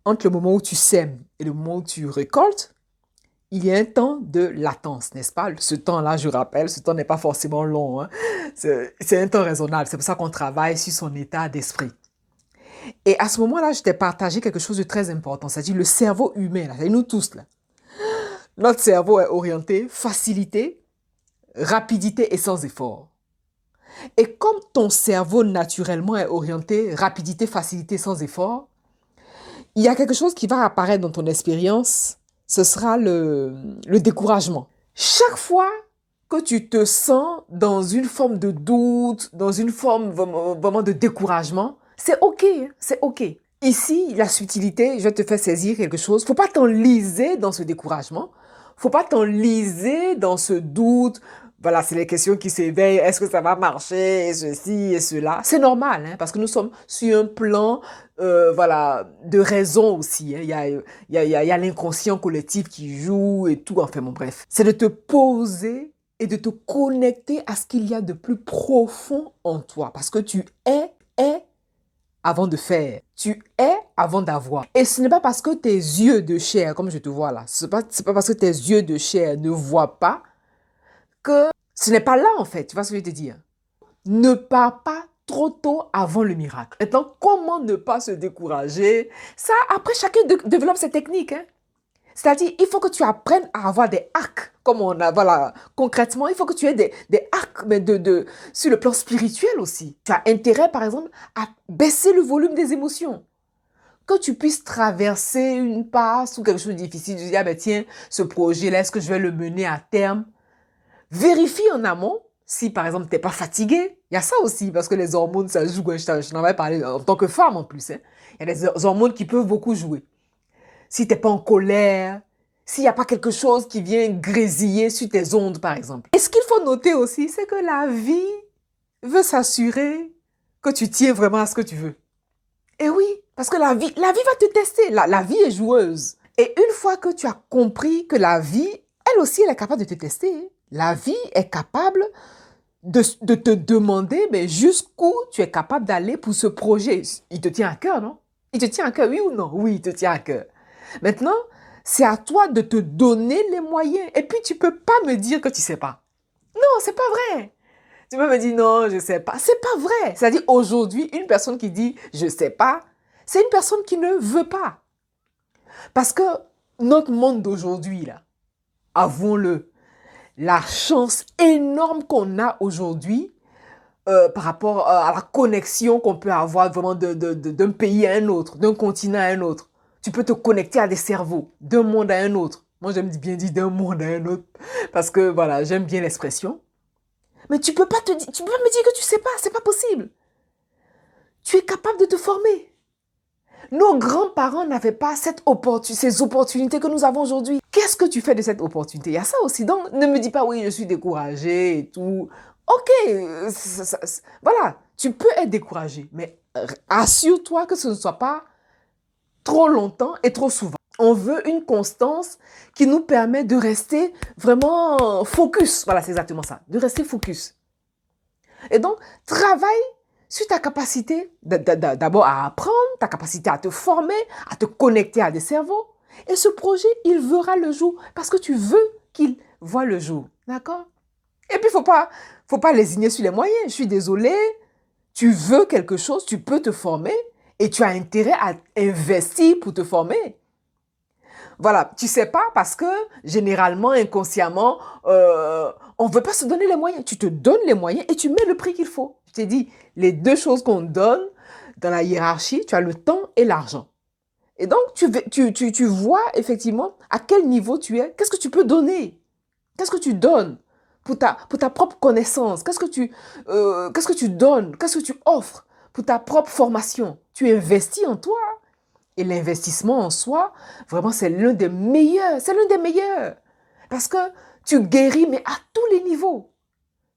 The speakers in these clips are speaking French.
entre le moment où tu sèmes et le moment où tu récoltes, il y a un temps de latence, n'est-ce pas? Ce temps-là, je rappelle, ce temps n'est pas forcément long, hein. C'est un temps raisonnable. C'est pour ça qu'on travaille sur son état d'esprit. Et à ce moment-là, je t'ai partagé quelque chose de très important, c'est-à-dire le cerveau humain, là, c'est nous tous, là. Notre cerveau est orienté facilité, rapidité et sans effort. Et comme ton cerveau naturellement est orienté rapidité, facilité, sans effort, il y a quelque chose qui va apparaître dans ton expérience, ce sera le découragement. Chaque fois que tu te sens dans une forme de doute, dans une forme vraiment de découragement, c'est OK, hein, c'est OK. Ici, la subtilité, je te fais saisir quelque chose. Faut pas t'enliser dans ce découragement. Faut pas t'enliser dans ce doute. Voilà, c'est les questions qui s'éveillent. Est-ce que ça va marcher? Et ceci et cela. C'est normal, hein, parce que nous sommes sur un plan voilà, de raison aussi. Hein. Il y a l'inconscient collectif qui joue et tout. Enfin, bon, bref. C'est de te poser et de te connecter à ce qu'il y a de plus profond en toi. Parce que tu es avant de faire. Tu es avant d'avoir. Et ce n'est pas parce que tes yeux de chair, comme je te vois là, c'est pas parce que tes yeux de chair ne voient pas que ce n'est pas là en fait. Tu vois ce que je veux te dire? Ne pars pas trop tôt avant le miracle. Maintenant, comment ne pas se décourager? Ça, après, chacun développe ses techniques. Hein. C'est-à-dire, il faut que tu apprennes à avoir des hacks, comme on a, voilà, concrètement, il faut que tu aies des hacks, mais sur le plan spirituel aussi. Tu as intérêt, par exemple, à baisser le volume des émotions. Que tu puisses traverser une passe ou quelque chose de difficile, tu dis, ah ben tiens, ce projet-là, est-ce que je vais le mener à terme? Vérifie en amont si, par exemple, tu n'es pas fatigué. Il y a ça aussi, parce que les hormones, ça joue. Je t'en avais parlé en tant que femme en plus. Hein. Il y a des hormones qui peuvent beaucoup jouer. Si tu n'es pas en colère, s'il n'y a pas quelque chose qui vient grésiller sur tes ondes, par exemple. Et ce qu'il faut noter aussi, c'est que la vie veut s'assurer que tu tiens vraiment à ce que tu veux. Et oui, parce que la vie va te tester. La vie est joueuse. Et une fois que tu as compris que la vie, elle aussi, elle est capable de te tester. La vie est capable de te demander mais jusqu'où tu es capable d'aller pour ce projet. Il te tient à cœur, non? Il te tient à cœur, oui ou non? Oui, il te tient à cœur. Maintenant, c'est à toi de te donner les moyens. Et puis, tu peux pas me dire que tu sais pas. Non, c'est pas vrai. Tu peux me dire non, je sais pas. C'est pas vrai. C'est-à-dire, aujourd'hui, une personne qui dit je sais pas, c'est une personne qui ne veut pas. Parce que notre monde d'aujourd'hui, là, avouons-le, la chance énorme qu'on a aujourd'hui par rapport à la connexion qu'on peut avoir vraiment d'un pays à un autre, d'un continent à un autre. Tu peux te connecter à des cerveaux, d'un monde à un autre. Moi, j'aime bien dire d'un monde à un autre, parce que voilà, j'aime bien l'expression. Mais tu peux pas me dire que tu sais pas, c'est pas possible. Tu es capable de te former. Nos grands-parents n'avaient pas ces opportunités que nous avons aujourd'hui. Qu'est-ce que tu fais de cette opportunité? Il y a ça aussi. Donc, ne me dis pas, oui, je suis découragée et tout. Ok, voilà, tu peux être découragé, mais assure-toi que ce ne soit pas trop longtemps et trop souvent. On veut une constance qui nous permet de rester vraiment focus. Voilà, c'est exactement ça, de rester focus. Et donc, travaille sur ta capacité d'abord à apprendre, ta capacité à te former, à te connecter à des cerveaux. Et ce projet, il verra le jour parce que tu veux qu'il voit le jour. D'accord? Et puis, faut pas lésigner sur les moyens. Je suis désolée. Tu veux quelque chose, tu peux te former et tu as intérêt à investir pour te former. Voilà, tu sais pas parce que généralement, inconsciemment, on ne veut pas se donner les moyens. Tu te donnes les moyens et tu mets le prix qu'il faut. Je t'ai dit, les deux choses qu'on donne dans la hiérarchie, tu as le temps et l'argent. Et donc, tu vois effectivement à quel niveau tu es, qu'est-ce que tu peux donner, qu'est-ce que tu donnes pour ta propre connaissance, qu'est-ce que tu donnes, qu'est-ce que tu offres pour ta propre formation. Tu investis en toi. Et l'investissement en soi, vraiment, c'est l'un des meilleurs. C'est l'un des meilleurs. Parce que tu guéris, mais à tous les niveaux.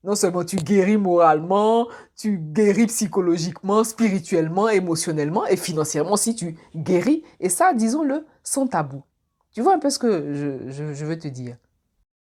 Non seulement tu guéris moralement, tu guéris psychologiquement, spirituellement, émotionnellement et financièrement si tu guéris. Et ça, disons-le, sans tabou. Tu vois un peu ce que je veux te dire.